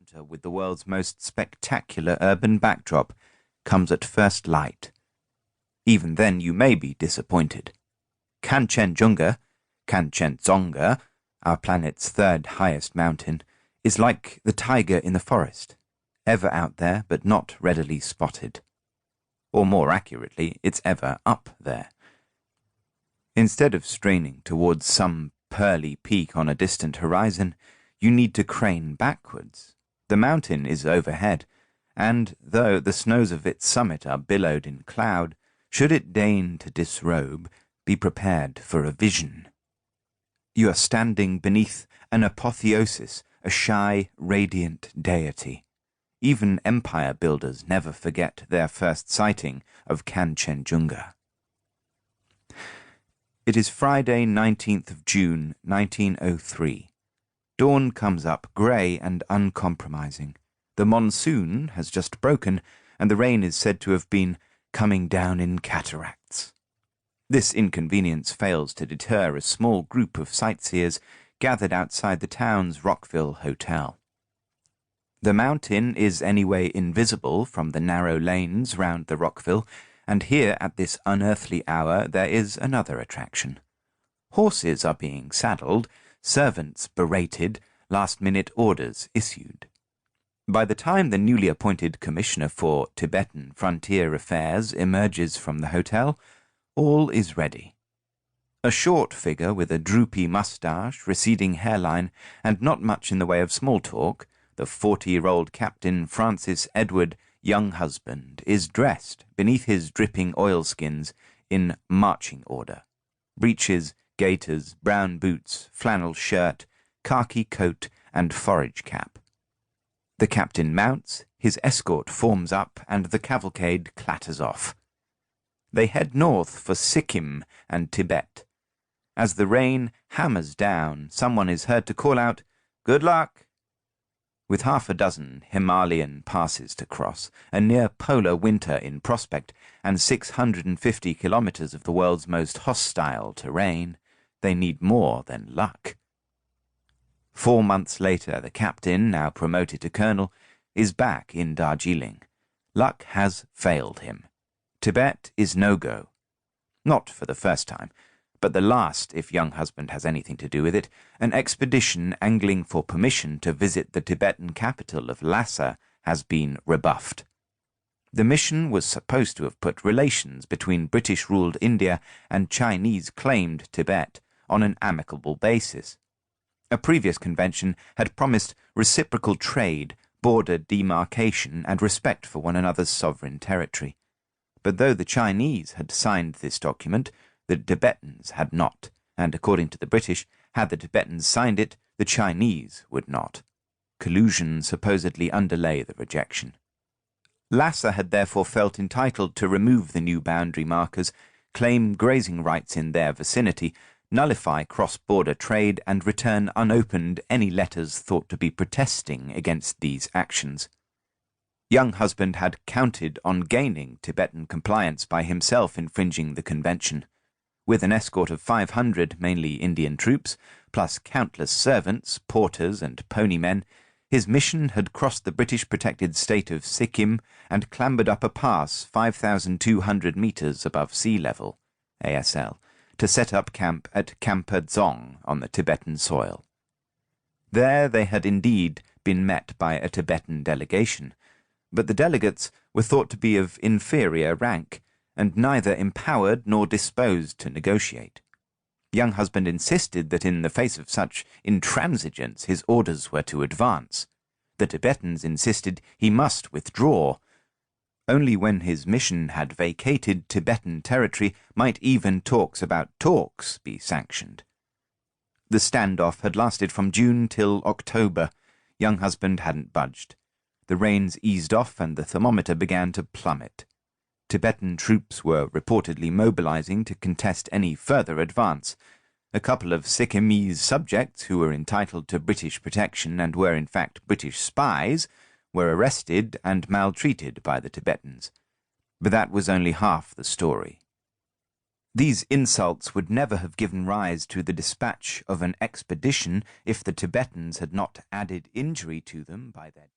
encounter with the world's most spectacular urban backdrop comes at first light. Even then you may be disappointed. Kanchenjunga, Kanchenjunga, our planet's third highest mountain, is like the tiger in the forest, ever out there but not readily spotted. Or more accurately, it's ever up there. Instead of straining towards some pearly peak on a distant horizon, you need to crane backwards. The mountain is overhead, and though the snows of its summit are billowed in cloud, should it deign to disrobe, be prepared for a vision. You are standing beneath an apotheosis, a shy, radiant deity. Even empire builders never forget their first sighting of Kanchenjunga. It is Friday, 19th of June, 1903. Dawn comes up grey and uncompromising. The monsoon has just broken, and the rain is said to have been coming down in cataracts. This inconvenience fails to deter a small group of sightseers gathered outside the town's Rockville Hotel. The mountain is anyway invisible from the narrow lanes round the Rockville, and here at this unearthly hour there is another attraction. Horses are being saddled, servants berated, last-minute orders issued. By the time the newly appointed Commissioner for Tibetan Frontier Affairs emerges from the hotel, all is ready. A short figure with a droopy moustache, receding hairline, and not much in the way of small talk, the 40-year-old Captain Francis Edward Younghusband is dressed, beneath his dripping oilskins, in marching order. Breeches, gaiters, brown boots, flannel shirt, khaki coat, and forage cap. The captain mounts, his escort forms up, and the cavalcade clatters off. They head north for Sikkim and Tibet. As the rain hammers down, someone is heard to call out, "Good luck!" With half a dozen Himalayan passes to cross, a near-polar winter in prospect, and 650 kilometers of the world's most hostile terrain, they need more than luck. 4 months later, the captain, now promoted to colonel, is back in Darjeeling. Luck has failed him. Tibet is no-go. Not for the first time, but the last, if Younghusband has anything to do with it. An expedition angling for permission to visit the Tibetan capital of Lhasa has been rebuffed. The mission was supposed to have put relations between British-ruled India and Chinese-claimed Tibet on an amicable basis. A previous convention had promised reciprocal trade, border demarcation, and respect for one another's sovereign territory. But though the Chinese had signed this document, the Tibetans had not, and according to the British, had the Tibetans signed it, the Chinese would not. Collusion supposedly underlay the rejection. Lhasa had therefore felt entitled to remove the new boundary markers, claim grazing rights in their vicinity, nullify cross-border trade, and return unopened any letters thought to be protesting against these actions. Younghusband had counted on gaining Tibetan compliance by himself infringing the convention. With an escort of 500 mainly Indian troops, plus countless servants, porters, and ponymen, his mission had crossed the British-protected state of Sikkim and clambered up a pass 5,200 meters above sea level, ASL, to set up camp at Kampa Dzong on the Tibetan soil. There they had indeed been met by a Tibetan delegation, but the delegates were thought to be of inferior rank, and neither empowered nor disposed to negotiate. Younghusband insisted that in the face of such intransigence his orders were to advance. The Tibetans insisted he must withdraw. Only when his mission had vacated Tibetan territory might even talks about talks be sanctioned. The standoff had lasted from June till October. Younghusband hadn't budged. The rains eased off and the thermometer began to plummet. Tibetan troops were reportedly mobilizing to contest any further advance. A couple of Sikkimese subjects who were entitled to British protection and were in fact British spies were arrested and maltreated by the Tibetans. But that was only half the story. These insults would never have given rise to the dispatch of an expedition if the Tibetans had not added injury to them by their